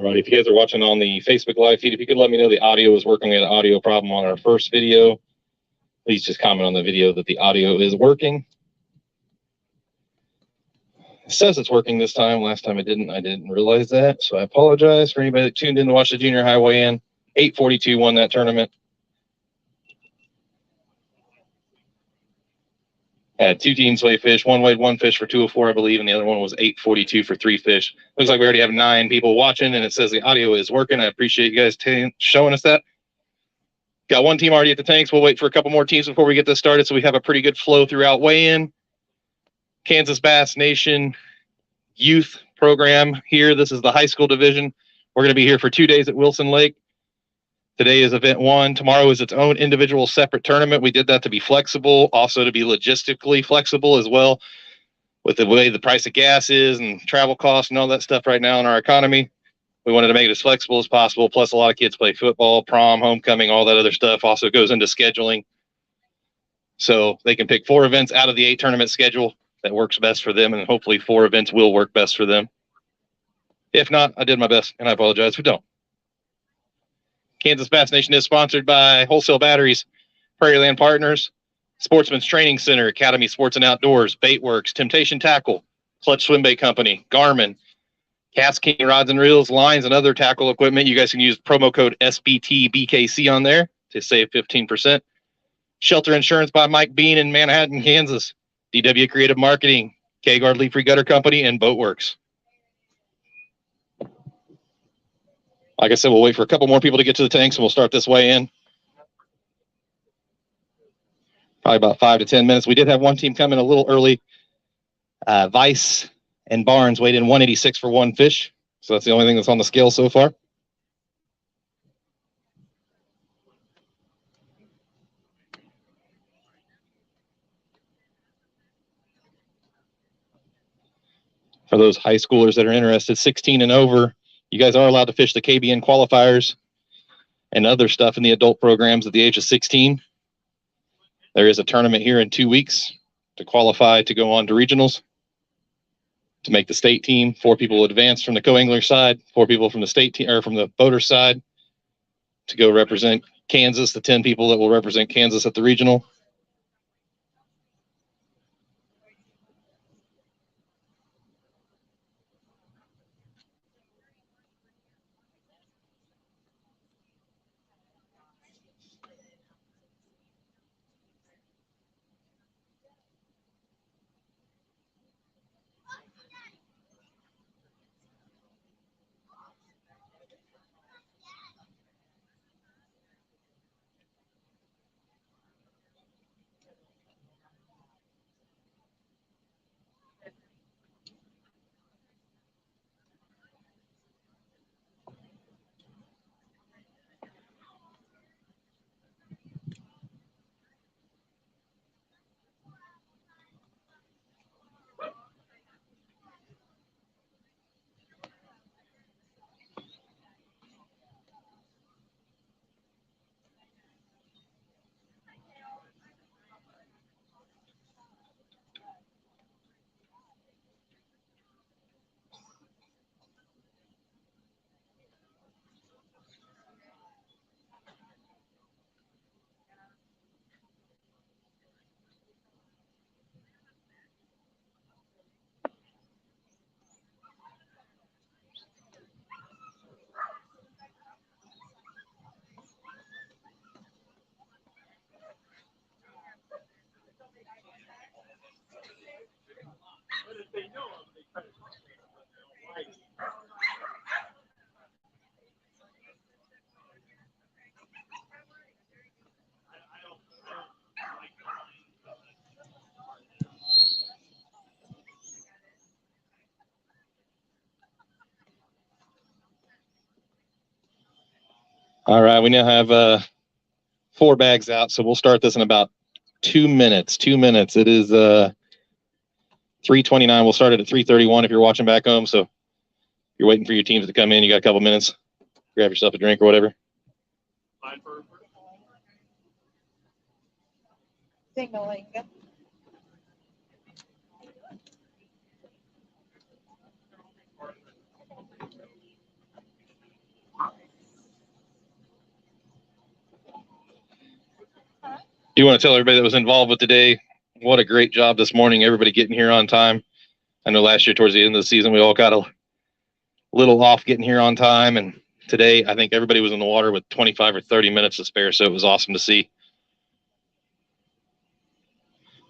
All right, if you guys are watching on the Facebook live feed, if you could let me know the audio is working. We had an audio problem on our first video. Please just comment on the video that the audio is working. It says it's working this time. Last time it didn't. I didn't realize that, so I apologize for anybody that tuned in to watch the junior high weigh-in. 842 won that tournament. Had two teams weigh fish. One weighed one fish for 204, I believe, and the other one was 842 for three fish. Looks like we already have 9 people watching, and it says the audio is working. I appreciate you guys showing us that. Got one team already at the tanks. We'll wait for a couple more teams before we get this started, so we have a pretty good flow throughout weigh-in. Kansas Bass Nation Youth Program here. This is the high school division. We're going to be here for 2 days at Wilson Lake. Today is event 1. Tomorrow is its own individual separate tournament. We did that to be flexible, also to be logistically flexible as well, with the way the price of gas is and travel costs and all that stuff right now in our economy. We wanted to make it as flexible as possible. Plus, a lot of kids play football, prom, homecoming, all that other stuff also goes into scheduling. So they can pick 4 events out of the 8 tournament schedule that works best for them, and hopefully 4 events will work best for them. If not, I did my best, and I apologize if we don't. Kansas Bass Nation is sponsored by Wholesale Batteries, Prairie Land Partners, Sportsman's Training Center, Academy Sports and Outdoors, Baitworks, Temptation Tackle, Clutch Swim Bait Company, Garmin, Cast King Rods and Reels, lines, and other tackle equipment. You guys can use promo code SBTBKC on there to save 15%. Shelter Insurance by Mike Bean in Manhattan, Kansas. DW Creative Marketing, K-Guard Leaf Free Gutter Company, and Boatworks. Like I said, we'll wait for a couple more people to get to the tanks, and we'll start this weigh-in. Probably about 5 to 10 minutes. We did have one team come in a little early. Vice and Barnes weighed in 186 for one fish. So that's the only thing that's on the scale so far. For those high schoolers that are interested, 16 and over, you guys are allowed to fish the KBN qualifiers and other stuff in the adult programs at the age of 16. There is a tournament here in 2 weeks to qualify to go on to regionals to make the state team. 4 people will advance from the co-angler side, 4 people from the state team or from the boater side to go represent Kansas, the 10 people that will represent Kansas at the regional. All right, we now have 4 bags out, so we'll start this in about 2 minutes. 2 minutes. It is 3:29. We'll start it at 3:31 if you're watching back home. So if you're waiting for your teams to come in, you got a couple minutes. Grab yourself a drink or whatever. Signaling. Do want to tell everybody that was involved with today, what a great job this morning. Everybody getting here on time. I know last year towards the end of the season, we all got a little off getting here on time. And today, I think everybody was in the water with 25 or 30 minutes to spare. So it was awesome to see.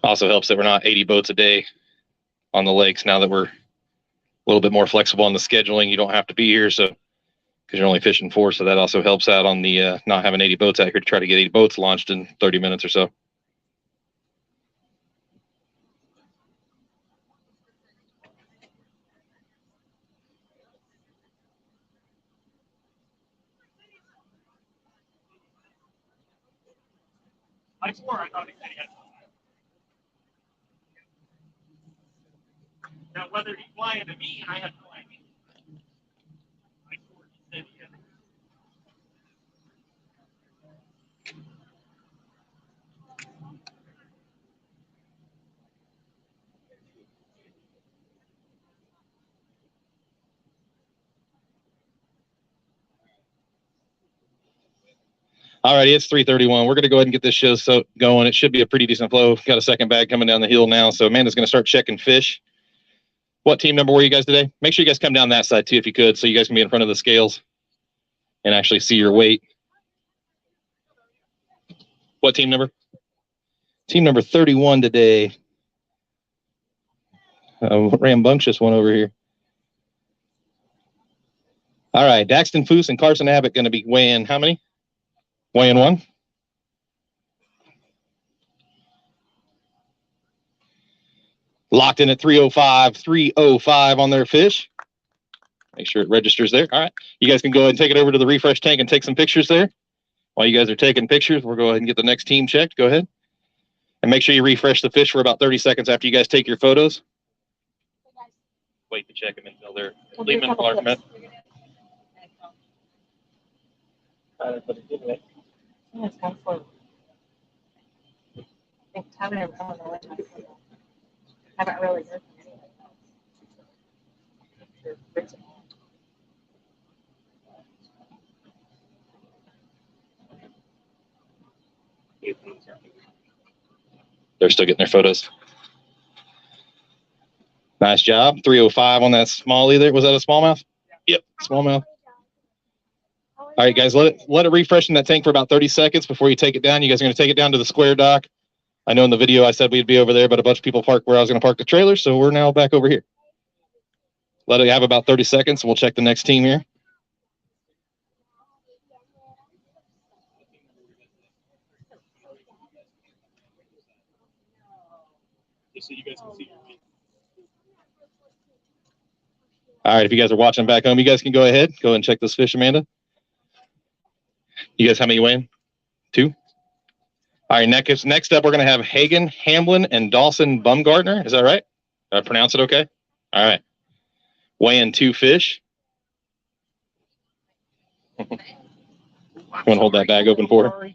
Also helps that we're not 80 boats a day on the lakes now that we're a little bit more flexible on the scheduling. You don't have to be here. So because you're only fishing 4. So that also helps out on the not having 80 boats out here to try to get 80 boats launched in 30 minutes or so. I swore I thought he said he had. Now, whether he's lying to me, I have no idea. I swore he said he had. All righty, it's 3:31. We're going to go ahead and get this show going. It should be a pretty decent flow. Got a second bag coming down the hill now. So Amanda's going to start checking fish. What team number were you guys today? Make sure you guys come down that side too if you could, so you guys can be in front of the scales and actually see your weight. What team number? Team number 31 today. Rambunctious one over here. All right, Daxton Foose and Carson Abbott going to be weighing how many? Weighing 1. Locked in at 305. 305 on their fish. Make sure it registers there. All right. You guys can go ahead and take it over to the refresh tank and take some pictures there. While you guys are taking pictures, we'll go ahead and get the next team checked. Go ahead. And make sure you refresh the fish for about 30 seconds after you guys take your photos. Wait to check them until they're leave them in the water. It's kind of fun. I think Tom and I haven't really heard from They're still getting their photos. Nice job. 305 on that smallie there. Was that a smallmouth? Yep, smallmouth. All right, guys, let it refresh in that tank for about 30 seconds before you take it down. You guys are going to take it down to the square dock. I know in the video I said we'd be over there, but a bunch of people parked where I was going to park the trailer, so we're now back over here. Let it have about 30 seconds, and we'll check the next team here. Just so you guys can see your weight. All right, if you guys are watching back home, you guys can go ahead and check this fish, Amanda. You guys, how many weighing? 2? All right, next up, we're going to have Hagen, Hamblin, and Dawson Bumgartner. Is that right? Did I pronounce it okay? All right. Weighing 2 fish. You want to hold that bag open for her?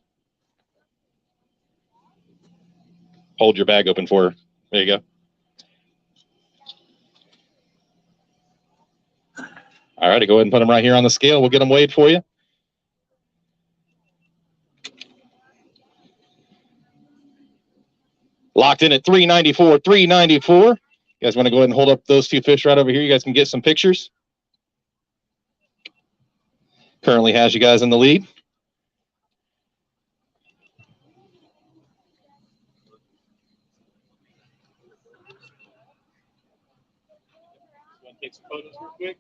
Hold your bag open for her. There you go. All right, go ahead and put them right here on the scale. We'll get them weighed for you. Locked in at 394, 394. You guys want to go ahead and hold up those 2 fish right over here? You guys can get some pictures. Currently has you guys in the lead. Take some photos real quick.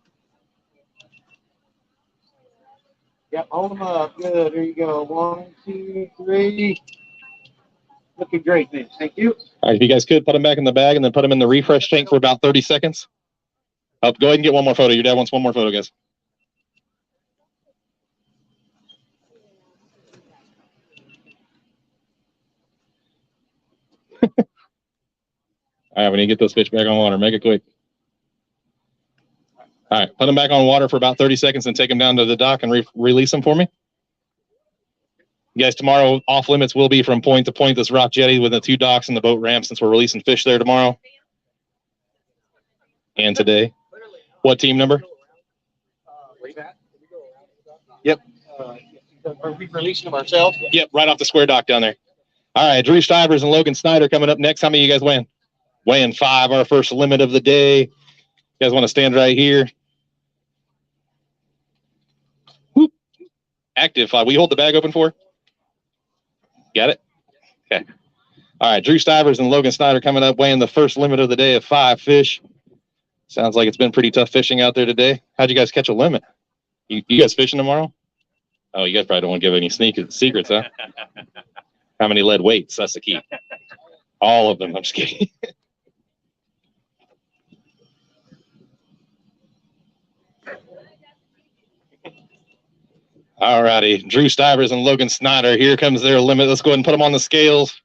Yep, hold them up. Good. There you go. 1, 2, 3. Looking great, man. Thank you. All right, if you guys could put them back in the bag and then put them in the refresh tank for about 30 seconds. Oh, go ahead and get one more photo. Your dad wants one more photo, guys. All right, we need to get those fish back on water. Make it quick. All right, put them back on water for about 30 seconds and take them down to the dock and release them for me. You guys, tomorrow off limits will be from point to point, this rock jetty with the 2 docks and the boat ramp, since we're releasing fish there tomorrow and today. What team number? Yep. Are we releasing them ourselves? Yep, right off the square dock down there. All right, Drew Stivers and Logan Snyder coming up next. How many of you guys weighing? Weighing 5, our first limit of the day. You guys want to stand right here? Whoop. Active 5. Will you hold the bag open for? Got it? Okay. All right, Drew Stivers and Logan Snyder coming up, weighing the first limit of the day of 5 fish. Sounds like it's been pretty tough fishing out there today. How'd you guys catch a limit? You guys fishing tomorrow? Oh, you guys probably don't want to give any secrets, huh? How many lead weights? That's the key. All of them. I'm just kidding. All righty. Drew Stivers and Logan Snyder. Here comes their limit. Let's go ahead and put them on the scales.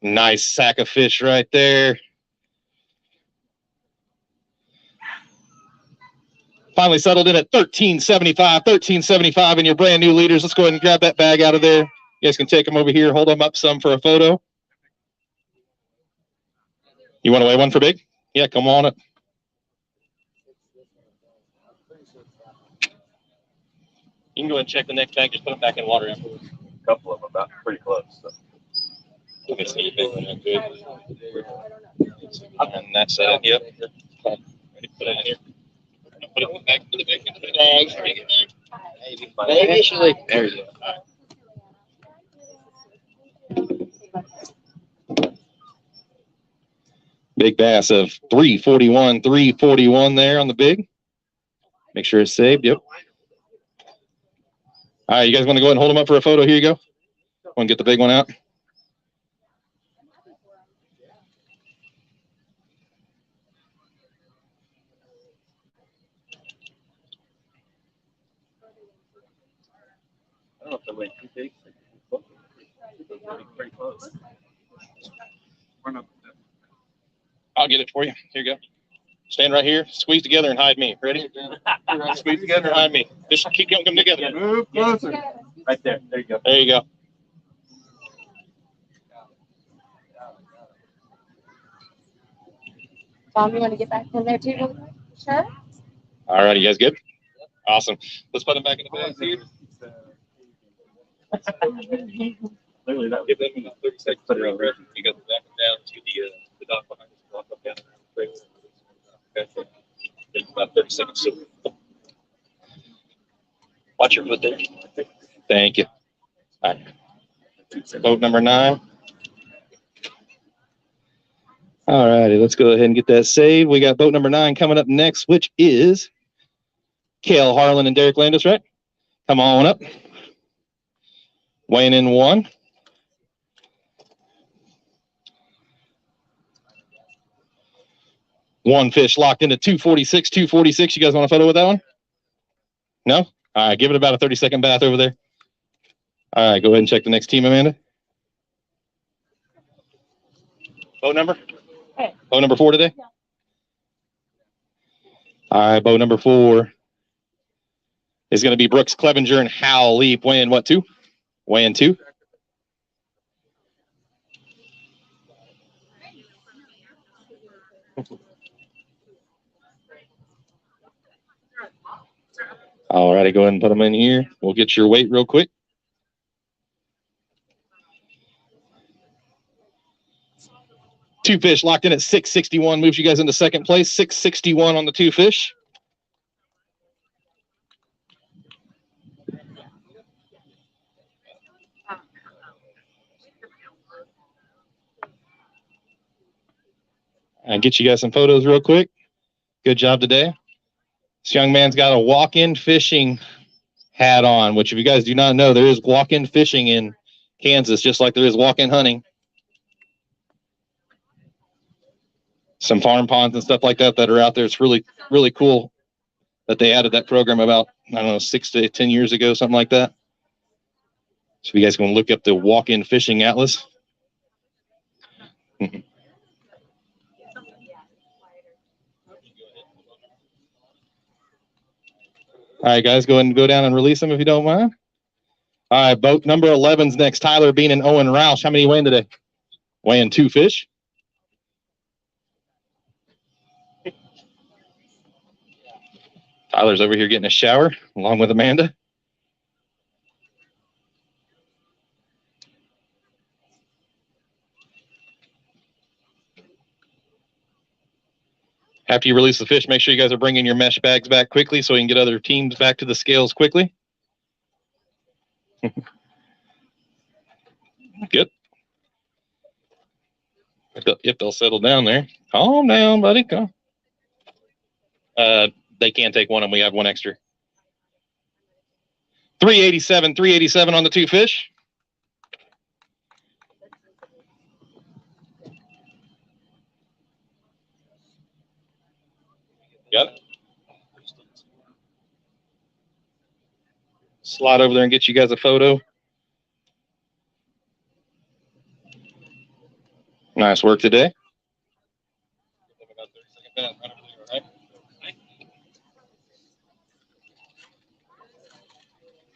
Nice sack of fish right there. Finally settled in at 1375 and your brand new leaders. Let's go ahead and grab that bag out of there. You guys can take them over here, hold them up some for a photo. You want to weigh one for big? Yeah, come on up. You can go ahead and check the next bag. Just put them back in water afterwards. A couple of them about pretty close. So. You can see big one. Good. And that's it. Yep. Ready to put it in here. Put it back in the bag. Initially, there you go. Big bass of 341 there on the big. Make sure it's saved. Yep. All right, you guys want to go ahead and hold them up for a photo? Here you go. Want to get the big one out? I don't know if they went too big. Pretty close. I'll get it for you. Here you go. Stand right here. Squeeze together and hide me. Ready? Squeeze together and hide me. Just keep them together. Move closer. Right there. There you go. There you go. Tom, you want to get back in there too, really quick? Sure. All right, you guys good? Awesome. Let's put them back in the bag here. Literally, that Give them 30 seconds to rest. You got the back down to the dock behind us. Walk up down there. Okay. Give about 30 seconds. Watch your foot there. Thank you. All right. Boat number 9. All righty, let's go ahead and get that saved. We got boat number 9 coming up next, which is Kale Harlan and Derek Landis, right? Come on up. Weighing in 1. One fish locked into 246. You guys want a photo with that one? No? All right, give it about a 30-second bath over there. All right, go ahead and check the next team, Amanda. Boat number? Hey. Boat number 4 today? Yeah. All right, boat number 4 is going to be Brooks Clevenger and Hal Leap, weighing what, 2? Weighing 2. All righty, go ahead and put them in here. We'll get your weight real quick. Two fish locked in at 661. Moves you guys into second place. 661 on the 2 fish. I'll get you guys some photos real quick. Good job today. This young man's got a walk-in fishing hat on, which if you guys do not know, there is walk-in fishing in Kansas, just like there is walk-in hunting. Some farm ponds and stuff like that that are out there. It's really, really cool that they added that program about, I don't know, 6 to 10 years ago, something like that. So if you guys can look up the walk-in fishing atlas. All right, guys, go ahead and go down and release them if you don't mind. All right, boat number 11's next. Tyler Bean and Owen Roush. How many weighing today? Weighing 2 fish. Tyler's over here getting a shower along with Amanda. After you release the fish, make sure you guys are bringing your mesh bags back quickly so we can get other teams back to the scales quickly. Good. Yep, they'll settle down there. Calm down, buddy. Calm. They can't take one, and we have one extra. 387 on the two fish. Got it. Slide over there and get you guys a photo. Nice work today.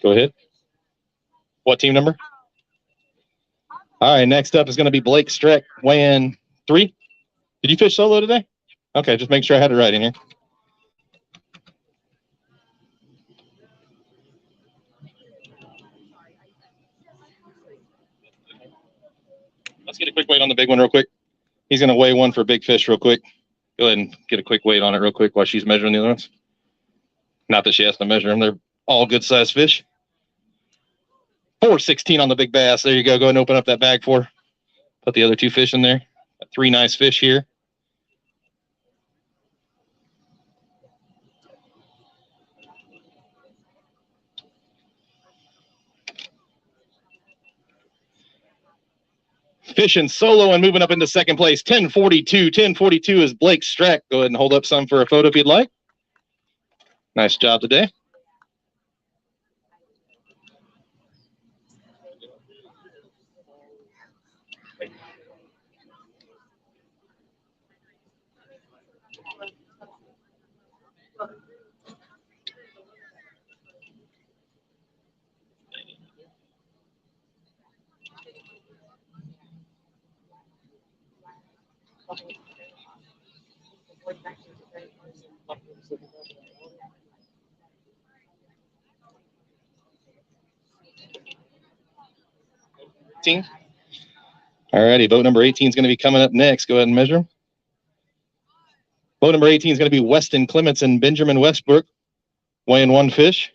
Go ahead. What team number? All right, next up is going to be Blake Strick, weighing 3. Did you fish solo today? Okay, just make sure I had it right in here. Let's get a quick weight on the big one real quick. He's going to weigh one for big fish real quick. Go ahead and get a quick weight on it real quick while she's measuring the other ones. Not that she has to measure them. They're all good-sized fish. 416 on the big bass. There you go. Go ahead and open up that bag for her. Put the other 2 fish in there. Got 3 nice fish here. Fishing solo and moving up into second place. 1042. 1042 is Blake Strick. Go ahead and hold up some for a photo if you'd like. Nice job today. All righty, boat number 18 is going to be coming up next. Go ahead and measure them. Boat number 18 is going to be Weston Clements and Benjamin Westbrook, weighing 1 fish.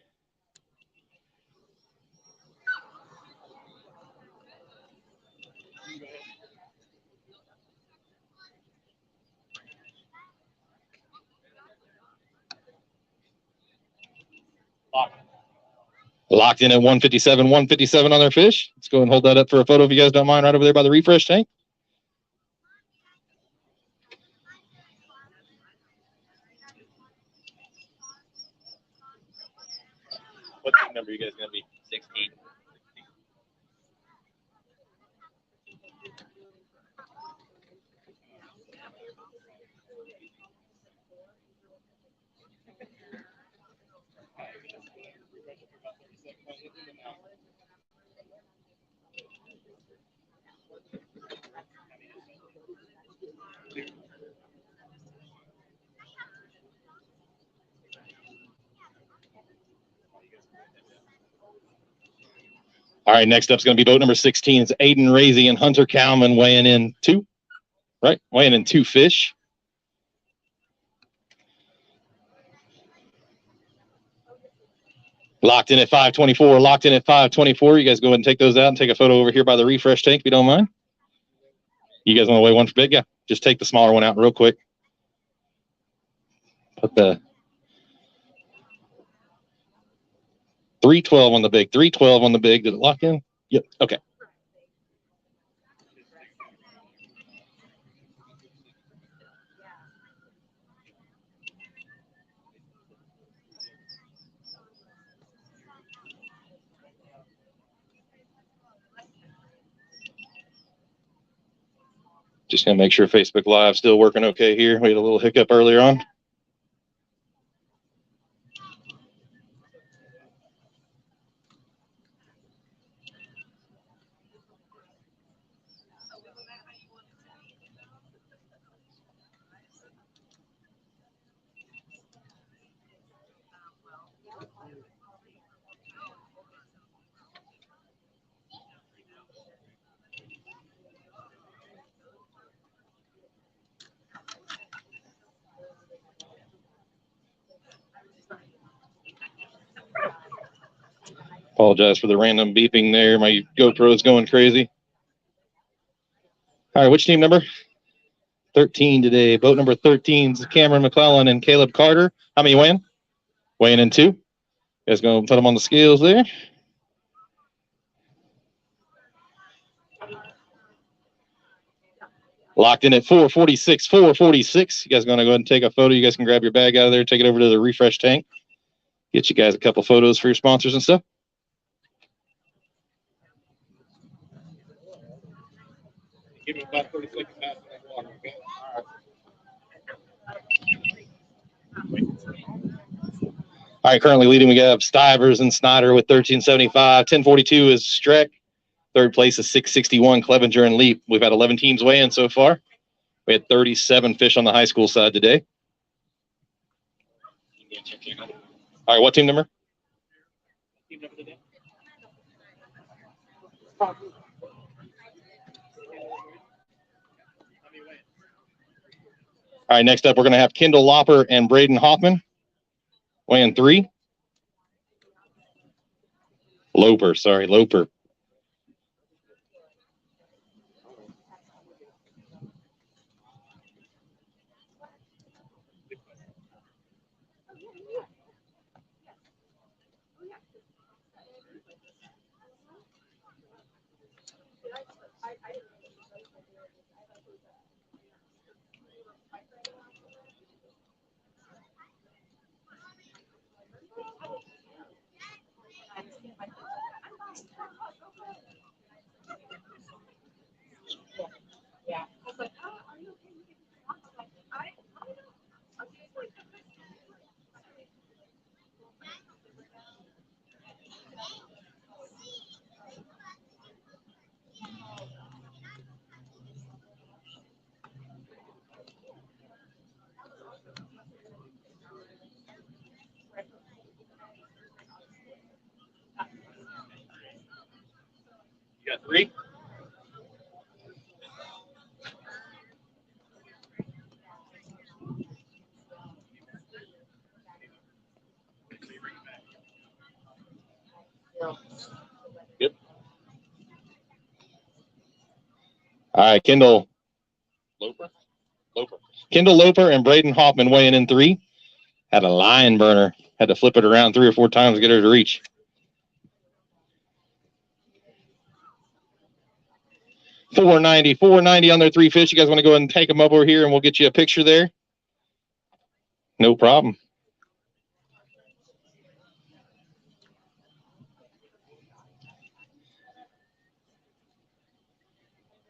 Locked in at 157, 157 on their fish. Let's go ahead and hold that up for a photo if you guys don't mind, right over there by the refresh tank. What team number are you guys going to be? 16. All right, next up is going to be boat number 16. It's Aiden Razy and Hunter Cowman weighing in 2. Right, weighing in 2 fish. Locked in at 524, locked in at 524. You guys go ahead and take those out and take a photo over here by the refresh tank if you don't mind. You guys want to weigh one for big? Yeah, just take the smaller one out real quick. Put the 312 on the big, 312 on the big. Did it lock in? Yep, okay. Just going to make sure Facebook Live still working okay here. We had a little hiccup earlier on. Apologize for the random beeping there. My GoPro is going crazy. All right, which team number? 13 today. Boat number 13 is Cameron McClellan and Caleb Carter. How many weighing? Weighing in 2. You guys going to put them on the scales there? Locked in at 446, 446. You guys going to go ahead and take a photo? You guys can grab your bag out of there, take it over to the refresh tank. Get you guys a couple photos for your sponsors and stuff. Give me about 30 seconds after that water, okay? All right, currently leading, we have Stivers and Snyder with 1375. 1042 is Strick. Third place is 661, Clevenger and Leap. We've had 11 teams weigh in so far. We had 37 fish on the high school side today. All right, what team number? All right, next up, we're going to have Kendall Loper and Braden Hoffman weighing 3. Loper. Yeah. You got 3? Good. All right, Kendall Loper. Kendall Loper and Braden Hoffman weighing in 3. Had a line burner. Had to flip it around 3 or 4 times to get her to reach. $490 on their 3 fish. You guys want to go ahead and take them up over here and we'll get you a picture there? No problem.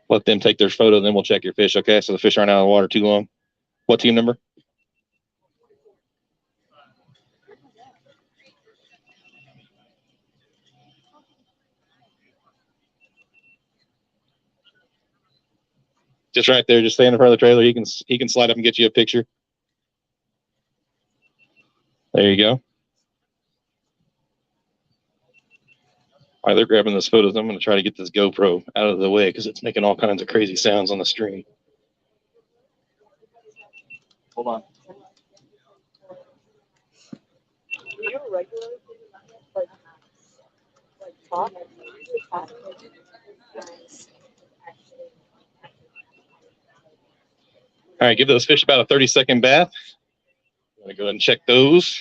Let them take their photo, then we'll check your fish, okay? So the fish aren't out of the water too long. What team number? Just right there. Just stay in front of the trailer. He can slide up and get you a picture. There you go. While they're grabbing those photos, I'm going to try to get this GoPro out of the way because it's making all kinds of crazy sounds on the stream. Hold on. All right, give those fish about a 30-second bath. I'm going to go ahead and check those.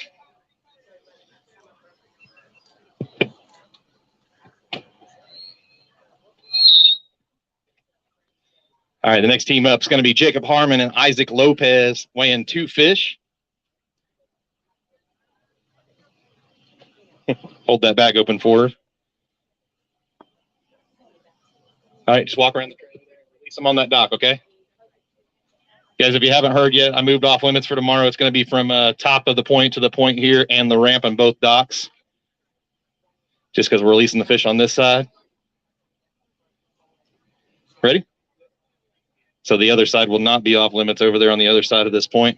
All right, the next team up is going to be Jacob Harmon and Isaac Lopez weighing 2 fish. Hold that bag open for her. All right, just walk around the trailer there and release them on that dock, okay? Guys, if you haven't heard yet, I moved off limits for tomorrow. It's going to be from top of the point to the point here and the ramp on both docks. Just because we're releasing the fish on this side. Ready? So the other side will not be off limits over there on the other side of this point.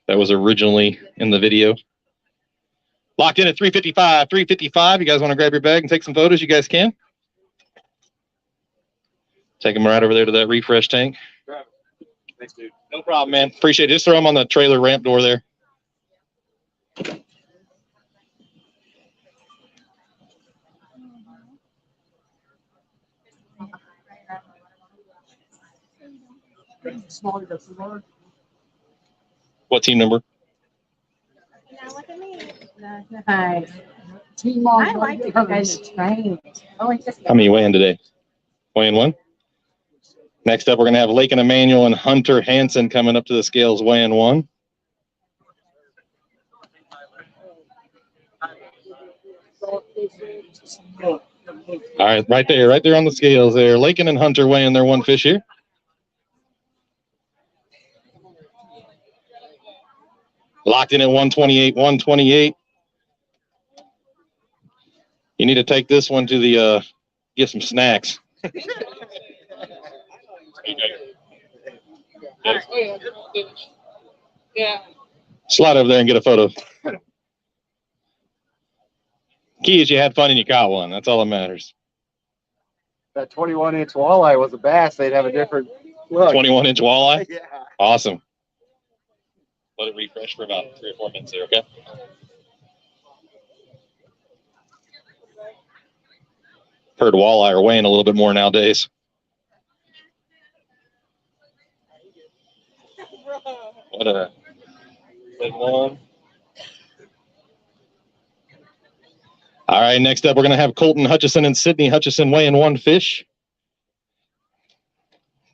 That was originally in the video. Locked in at 355. 355. You guys want to grab your bag and take some photos? You guys can. Take them right over there to that refresh tank. Thanks, dude. No problem, man. Appreciate it. Just throw them on the trailer ramp door there. What team number? Now look at me. Nice. I like to go guys train. Oh, How many weighing today? Weighing one? Next up, we're going to have Lakin Emmanuel and Hunter Hansen coming up to the scales weighing one. All right, right there on the scales there. Lakin and Hunter weighing their one fish here. Locked in at 128, 128. You need to take this one to the, get some snacks. Slide over there and get a photo. Key is you had fun and you caught one. That's all that matters. That 21-inch walleye was a bass. They'd have a different look. 21-inch walleye? Yeah. Awesome. Let it refresh for about 3 or 4 minutes there, okay? Heard walleye are weighing a little bit more nowadays. What a good one. All right, next up, we're going to have Colton Hutchison and Sydney Hutchison weighing one fish.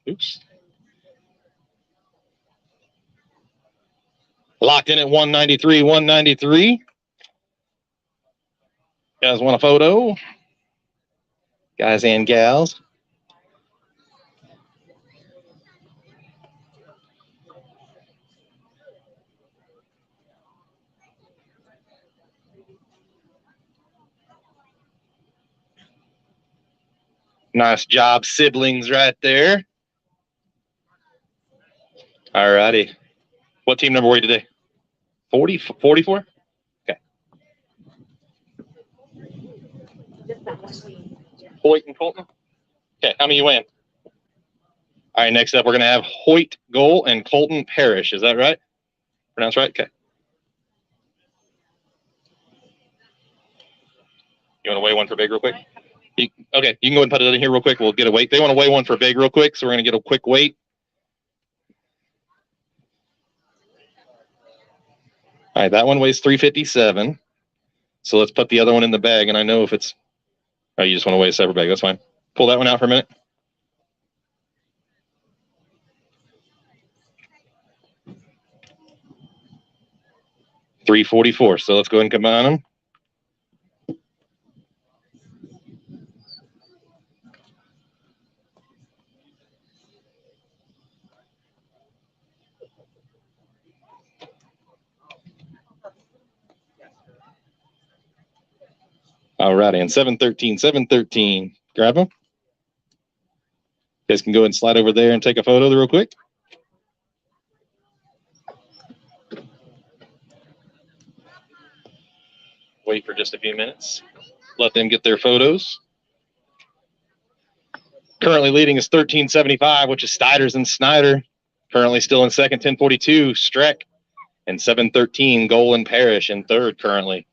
Oops. Locked in at 193, 193. Guys want a photo? Guys and gals. Nice job, siblings, right there. All righty. What team number were you today? 40, 44? Okay. Hoyt and Colton? Okay, how many you weighing? All right, next up, we're going to have Hoyt Goal and Colton Parrish. Is that right? Pronounced right? Okay. You want to weigh one for big real quick? Okay, you can go ahead and put it in here real quick. We'll get a weight. They want to weigh one for big real quick, so we're going to get a quick weight. All right, that one weighs 357. So let's put the other one in the bag, and I know if it's... Oh, you just want to weigh a separate bag. That's fine. Pull that one out for a minute. $344. So let's go ahead and combine them. All righty, and 713, 713. Grab them. You guys can go ahead and slide over there and take a photo real quick. Wait for just a few minutes. Let them get their photos. Currently leading is 1375, which is Stiders and Snyder. Currently still in second, 1042, Strick. And 713, Goal and Parrish in third currently.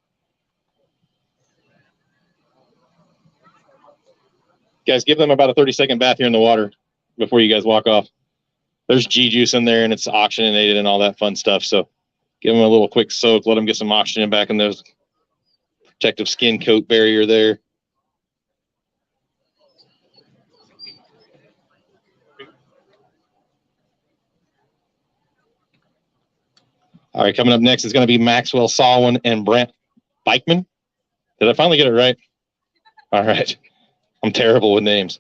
Guys, give them about a 30-second bath here in the water before you guys walk off. There's G-juice in there, and it's oxygenated and all that fun stuff. So give them a little quick soak. Let them get some oxygen back in those protective skin coat barrier there. All right, coming up next is going to be Maxwell Sawin and Brent Bikeman. Did I finally get it right? All right. I'm terrible with names.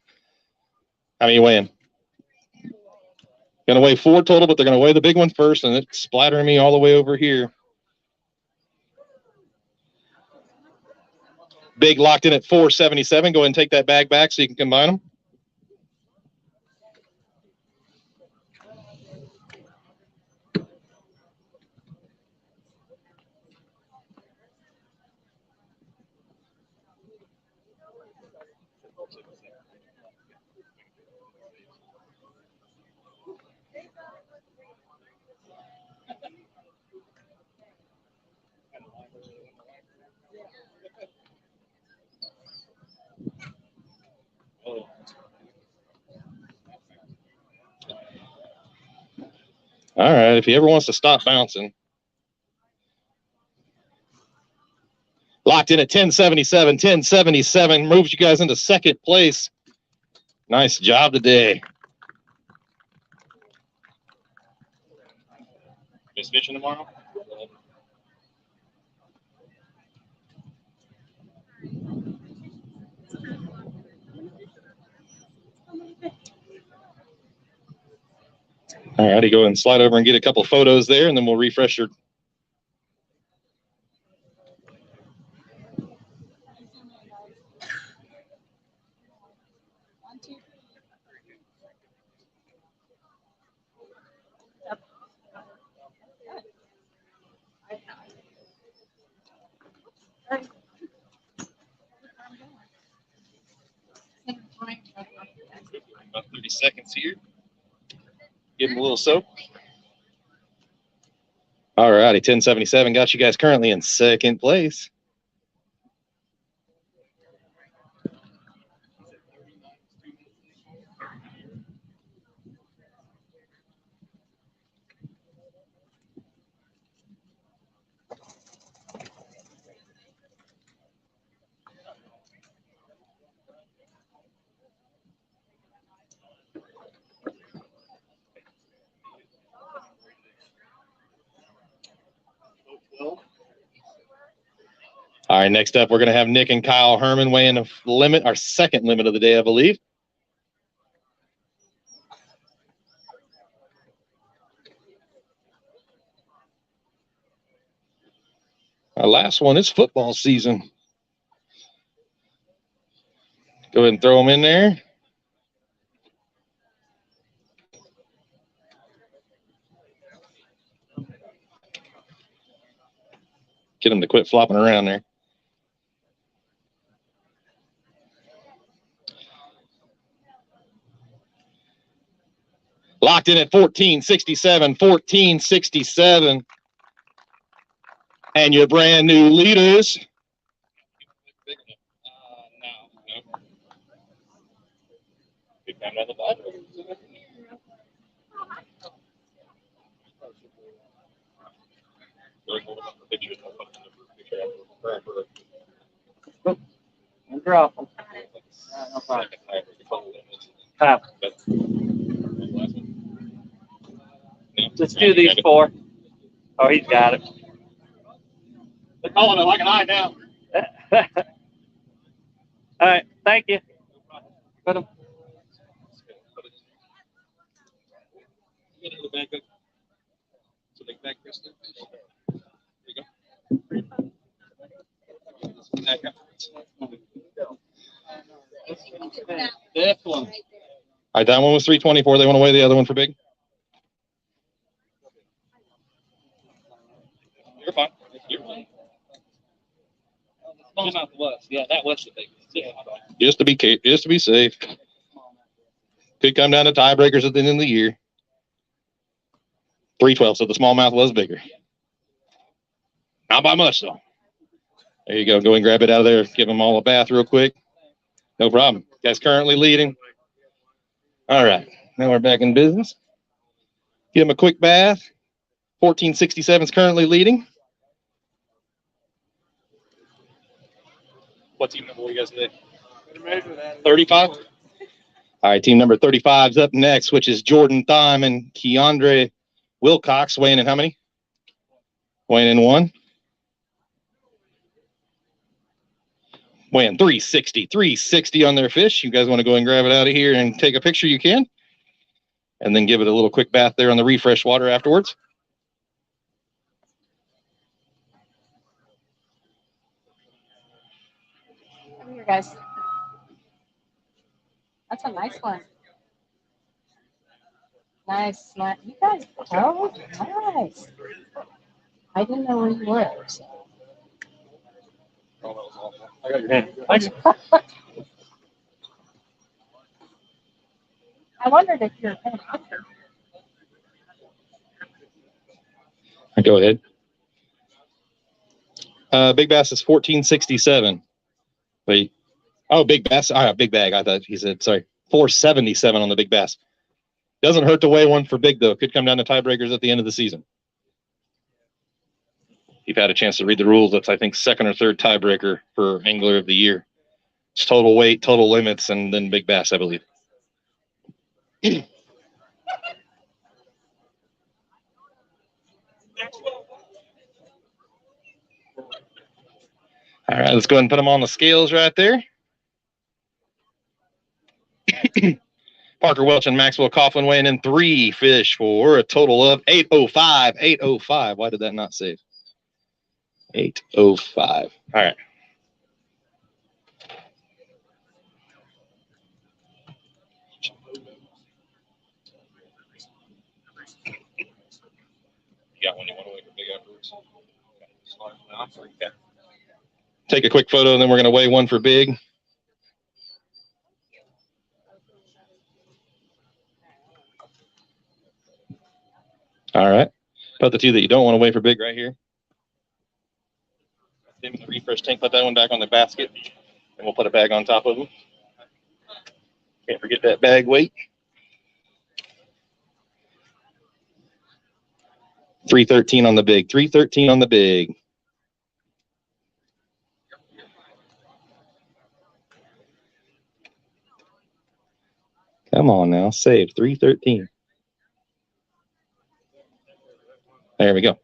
How many you weighing? Going to weigh 4 total, but they're going to weigh the big one first, and it's splattering me all the way over here. Big locked in at 477. Go ahead and take that bag back so you can combine them. All right, if he ever wants to stop bouncing. Locked in at 1077. 1077 moves you guys into second place. Nice job today. Miss fishing tomorrow? All righty, go ahead and slide over and get a couple photos there, and then we'll refresh your. About 30 seconds here. Give him a little soak. All righty, 1077 got you guys currently in second place. All right, next up, we're going to have Nick and Kyle Herman weighing the limit, our second limit of the day, I believe. Our last one is football season. Go ahead and throw them in there. Get them to quit flopping around there. Locked in at 1467, 1467. And your brand new leaders. No. Big time on the bottom. And drop them. No problem. Let's do these four. Oh, he's got it. They're calling it like an eye now. All right, thank you. Put them. This one. All right, that one was 324. They want to weigh the other one for big. You're fine. You're fine. Smallmouth was. Yeah, that was the biggest. Yeah. Just to be safe. Could come down to tiebreakers at the end of the year. 312. So the smallmouth was bigger. Not by much though. There you go. Go and grab it out of there. Give them all a bath real quick. No problem. Guys currently leading. All right. Now we're back in business. Give them a quick bath. 1467 is currently leading. What team number were you guys today? 35? All right, team number 35 is up next, which is Jordan Thime and Keandre Wilcox weighing in how many? Weighing in one. Weighing 360 on their fish. You guys want to go and grab it out of here and take a picture, you can. And then give it a little quick bath there on the refresh water afterwards. Come here, guys. That's a nice one. Nice. You guys, oh, nice. I didn't know where you were. So. I got your hand. I wondered if you're paying attention. Go ahead. Big bass is 1467. Wait. Oh, big bass. All right, big bag. I thought he said, sorry, 477 on the big bass. Doesn't hurt to weigh one for big, though. Could come down to tiebreakers at the end of the season. You've had a chance to read the rules. That's, I think, second or third tiebreaker for Angler of the Year. It's total weight, total limits, and then big bass, I believe. All right, let's go ahead and put them on the scales right there. Parker Welch and Maxwell Coughlin weighing in 3 fish for a total of 805. 805. Why did that not save? 805. All right. You got one you want to weigh for big afterwards? Okay. Take a quick photo, and then we're going to weigh one for big. All right. Put the two that you don't want to weigh for big right here. Them in the refresh tank. Put that one back on the basket, and we'll put a bag on top of them. Can't forget that bag weight. 313 on the big. 313 on the big. Come on now. Save. 313. There we go.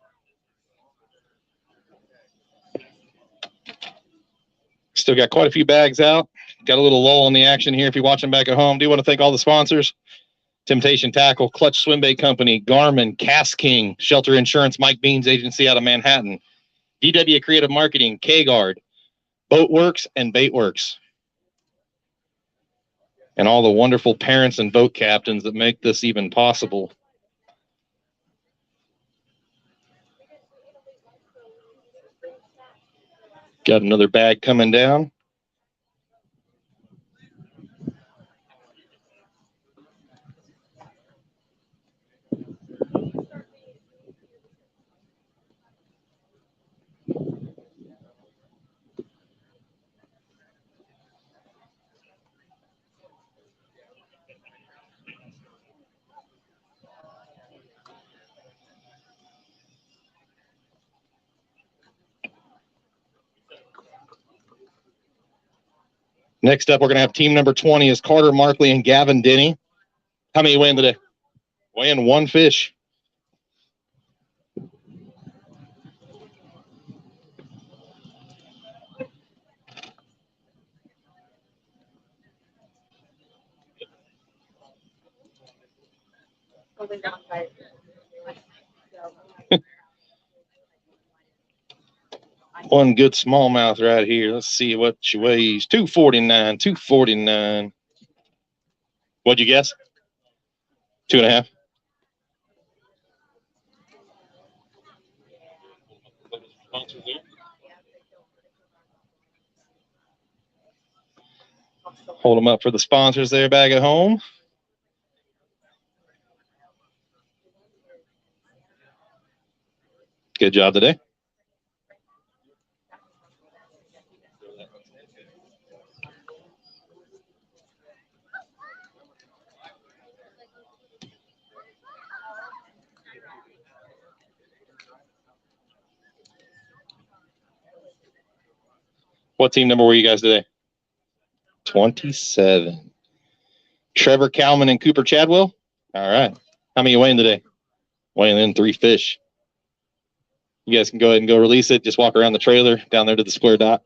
Still got quite a few bags out. Got a little lull in the action here if you're watching back at home. Do want to thank all the sponsors. Temptation Tackle, Clutch Swim Bait Company, Garmin, Cast King, Shelter Insurance, Mike Bean's agency out of Manhattan, DW Creative Marketing, K-Guard, Boatworks, and Baitworks. And all the wonderful parents and boat captains that make this even possible. Got another bag coming down. Next up, we're going to have team number 20 is Carter Markley and Gavin Denny. How many weighing today? Weighing 1 fish. One good smallmouth right here. Let's see what she weighs. 249. 249. What'd you guess? 2.5. Hold them up for the sponsors there back at home. Good job today. What team number were you guys today? 27. Trevor Kalman and Cooper Chadwell. All right. How many are you weighing today? Weighing in 3 fish. You guys can go ahead and go release it. Just walk around the trailer down there to the square dot.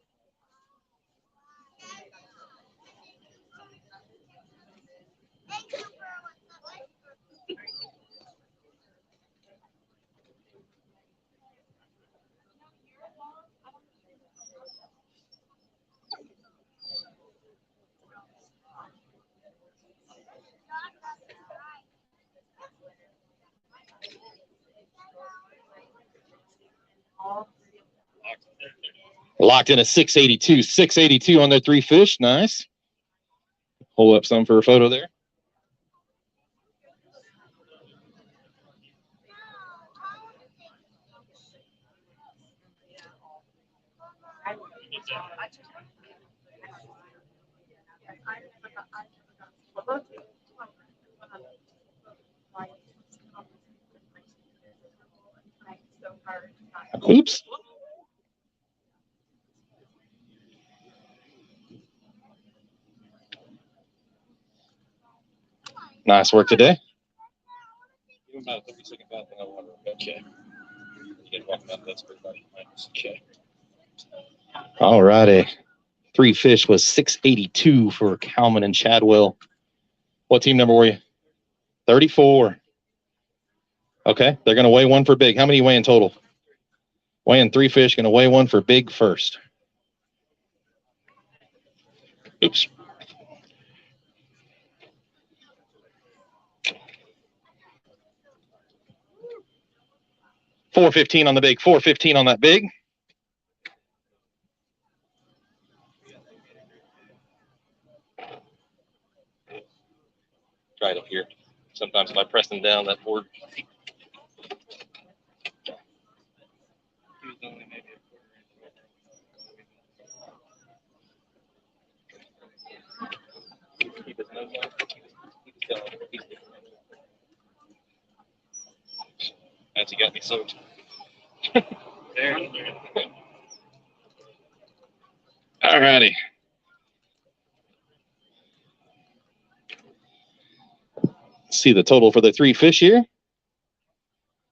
Locked in a 682. 682 on their 3 fish. Nice. Hold up some for a photo there. Oops. Nice work today. Give him about a 30-second bath in the water. Okay. Okay. All righty. 3 fish was 682 for Kalman and Chadwell. What team number were you? 34. Okay. They're going to weigh one for big. How many you weigh in total? Weighing 3 fish. Going to weigh one for big first. Oops. $4.15 on the big. $4.15 on that big. Right up here. Sometimes by pressing down that board. Keep his nose down. That's he got me soaked. There. All righty. See the total for the 3 fish here.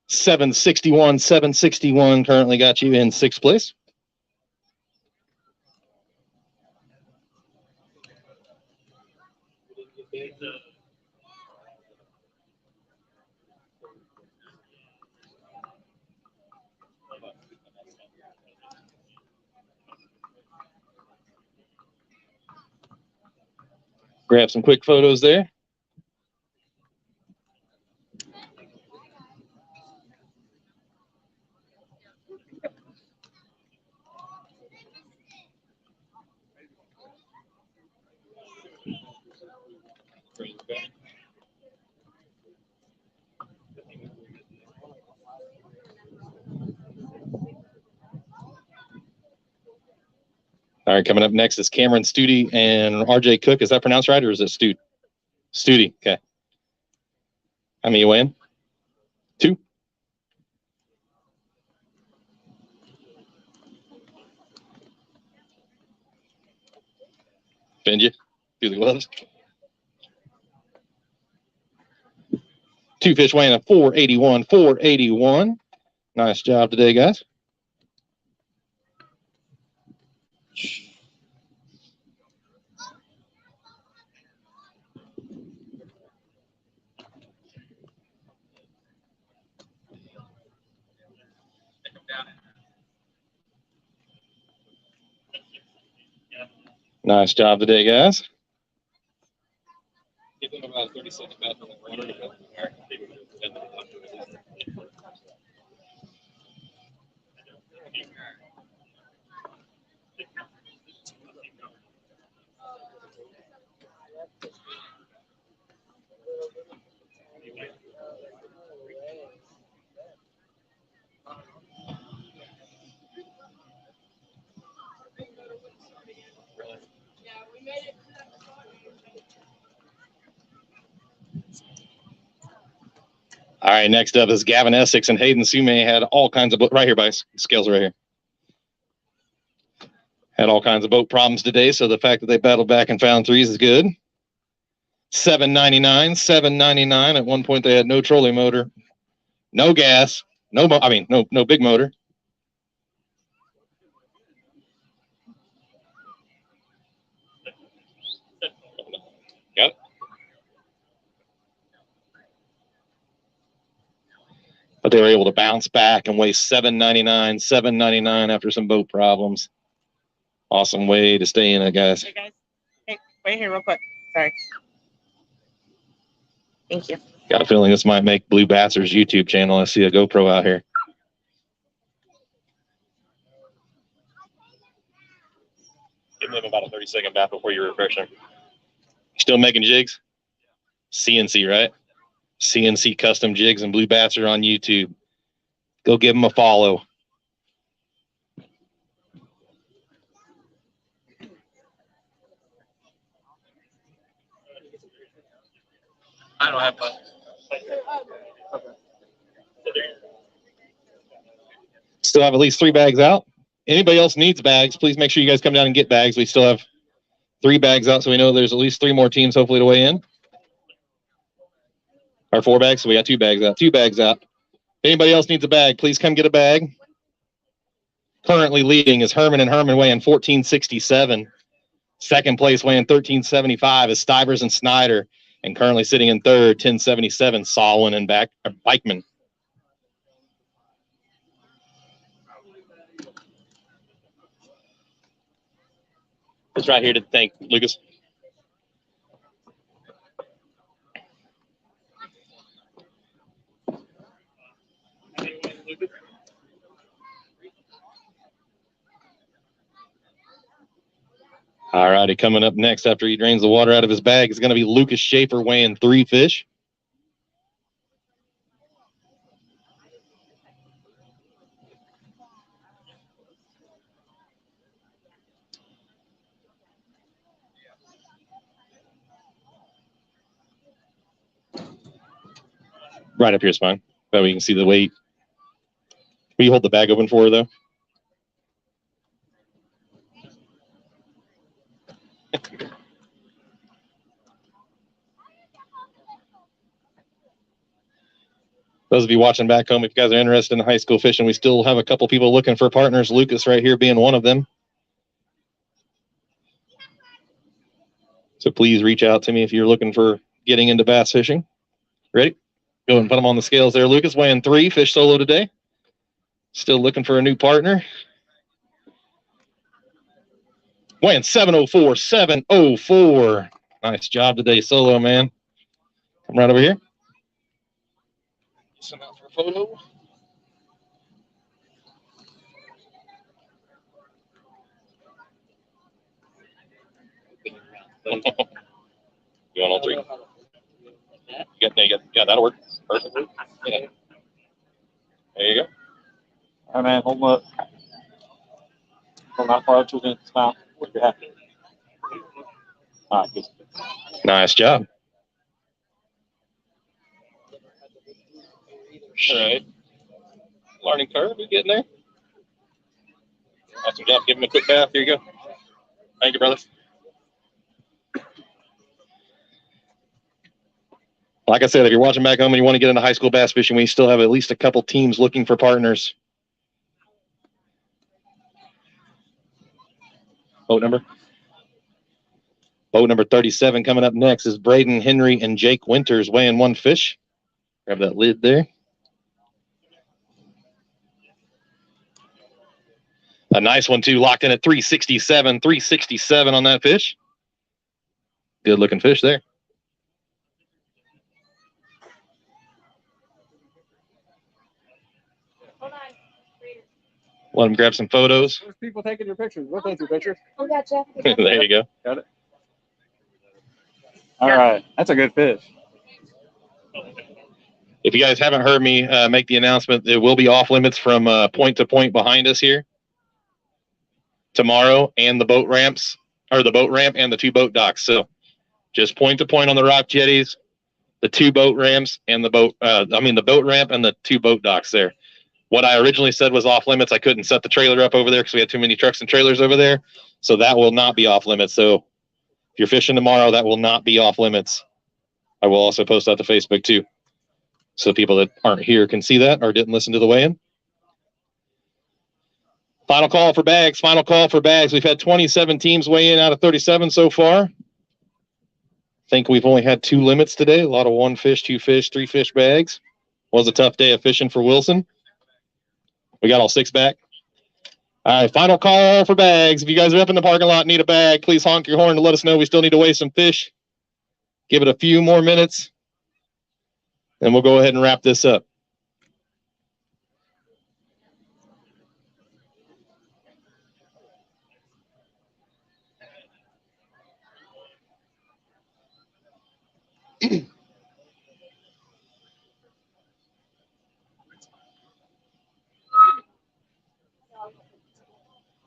761, 761 currently got you in 6th place. Grab some quick photos there. All right, coming up next is Cameron Studi and RJ Cook. Is that pronounced right, or is it Studi? Studi, okay. How many you weighing? 2. Bend you through the gloves. 2 fish weighing a 481, 481. Nice job today, guys. Nice job today, guys. Give them about 30 seconds back on the water. All right, next up is Gavin Essex and Hagen Sume had all kinds of right here by scales right here. Had all kinds of boat problems today, so the fact that they battled back and found 3s is good. $7.99, $7.99. At one point they had no trolling motor, no gas, no big motor. Yep. But they were able to bounce back and weigh $7.99, $7.99 after some boat problems. Awesome way to stay in it, guys. Hey, guys. Hey, wait here real quick. Sorry. Thank you. Got a feeling this might make Blue Basser's YouTube channel. I see a GoPro out here. Give them about a 30-second bath before you refresh them. Still making jigs? CNC, right? CNC Custom Jigs and Blue Basser on YouTube. Go give them a follow. I don't have one. Still have at least 3 bags out. Anybody else needs bags, please make sure you guys come down and get bags. We still have 3 bags out, so we know there's at least 3 more teams hopefully to weigh in. Or 4 bags, so we got 2 bags out. 2 bags out. If anybody else needs a bag, please come get a bag. Currently leading is Herman, and Herman weighing 1467. Second place weighing 1375 is Stivers and Snyder. And currently sitting in third, 1077, Solwin and Bikeman. It's right here to thank Lucas. All righty, coming up next after he drains the water out of his bag is going to be Lucas Schaefer weighing 3 fish. Right up here is fine. That way you can see the weight. Will you hold the bag open for her, though? Those of you watching back home, if you guys are interested in high school fishing, we still have a couple people looking for partners. Lucas right here being one of them. So please reach out to me if you're looking for getting into bass fishing. Ready? Go and put them on the scales there. Lucas weighing 3 fish solo today. Still looking for a new partner. Weighing 704, 704. Nice job today, solo, man. Come right over here. Send out for a photo. You want all 3? Yeah, that'll work. Perfectly. Yeah. There you go. All right, man, hold them up. Hold not far to the mouth. What you happy? All right, good. Nice job. All right. Learning curve, you getting there? Awesome job. Give him a quick bath. Here you go. Thank you, brother. Like I said, if you're watching back home and you want to get into high school bass fishing, we still have at least a couple teams looking for partners. Boat number 37 coming up next is Braden Henry and Jake Winters weighing 1 fish. Grab that lid there. A nice one, too, locked in at 367. 367 on that fish. Good looking fish there. Let him grab some photos. There's people taking your pictures. We'll take your pictures. Oh, yeah, Jeff. There you go. Got it. All right, that's a good fish. If you guys haven't heard me make the announcement, it will be off limits from point to point behind us here tomorrow, and the boat ramps, or the boat ramp and the 2 boat docks. So just point to point on the rock jetties, the 2 boat ramps, and the boat ramp and the 2 boat docks there. What I originally said was off limits. I couldn't set the trailer up over there because we had too many trucks and trailers over there. So that will not be off limits. So if you're fishing tomorrow, that will not be off limits. I will also post that to Facebook too, so people that aren't here can see that or didn't listen to the weigh-in. Final call for bags. Final call for bags. We've had 27 teams weigh in out of 37 so far. I think we've only had 2 limits today. A lot of 1 fish, 2 fish, 3 fish bags. Was a tough day of fishing for Wilson. We got all 6 back. All right, final call for bags. If you guys are up in the parking lot and need a bag, please honk your horn to let us know we still need to weigh some fish. Give it a few more minutes, and we'll go ahead and wrap this up.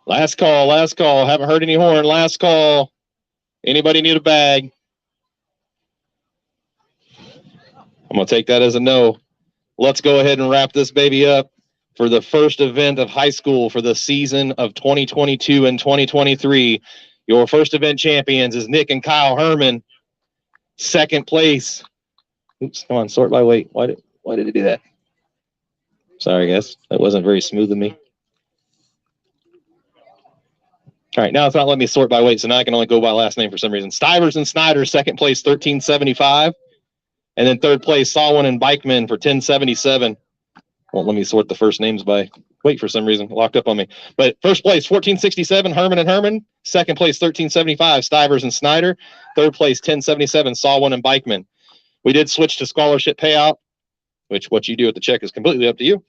Last call, last call. Haven't heard any horn. Last call. Anybody need a bag? I'm going to take that as a no. Let's go ahead and wrap this baby up. for the first event of high school for the season of 2022 and 2023. Your first event champions is Nick and Kyle Herman. Second place. Oops, come on, sort by weight. Why did it do that? Sorry, guys. That wasn't very smooth of me. All right, now it's not letting me sort by weight, so now I can only go by last name for some reason. Stivers and Snyder, second place, 1375. And then third place, Sawin and Bikeman for 1077. Won't let me sort the first names by weight for some reason. Locked up on me. But first place, 1467, Herman and Herman. Second place, 1375, Stivers and Snyder. Third place, 1077, Sawin and Bikeman. We did switch to scholarship payout, which what you do at the check is completely up to you.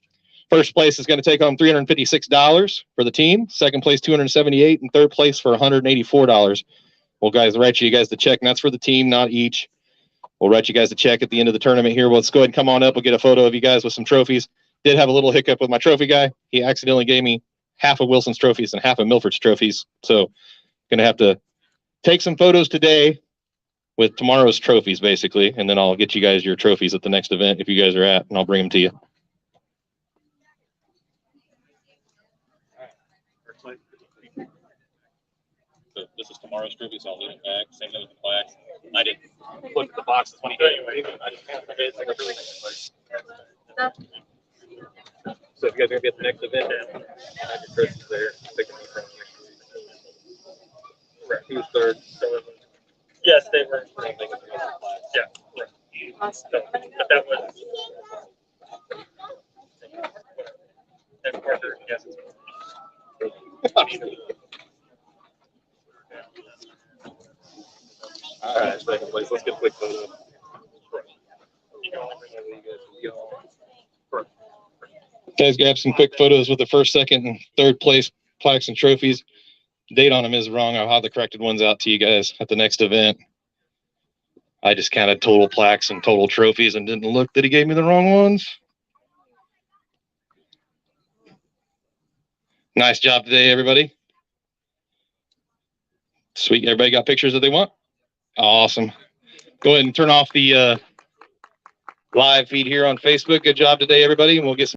First place is going to take home $356 for the team. Second place, $278, and third place for $184. Well, guys, write you guys the check, and that's for the team, not each. We'll write you guys the check at the end of the tournament here. Well, let's go ahead and come on up. We'll get a photo of you guys with some trophies. Did have a little hiccup with my trophy guy. He accidentally gave me half of Wilson's trophies and half of Milford's trophies. So going to have to take some photos today with tomorrow's trophies, basically, and then I'll get you guys your trophies at the next event if you guys are at, and I'll bring them to you. So this is tomorrow's trophy, so I'll leave it back. Same thing with the plaques. I didn't put the boxes when he gave it. I just can't forget. It's like a really nice place. So if you guys are going to be at the next event, have your Christmas there. Pick them up from next week. Right. Who's third? Yes, they were. Yeah. Right. So, but that was. That's Arthur. Yes. All right, second place. Let's get a quick photo. Guys, grab some quick photos with the first, second, and third place plaques and trophies. Date on them is wrong. I'll have the corrected ones out to you guys at the next event. I just counted total plaques and total trophies and didn't look that he gave me the wrong ones. Nice job today, everybody. Sweet. Everybody got pictures that they want? Awesome. Go ahead and turn off the live feed here on Facebook. Good job today, everybody. And we'll get some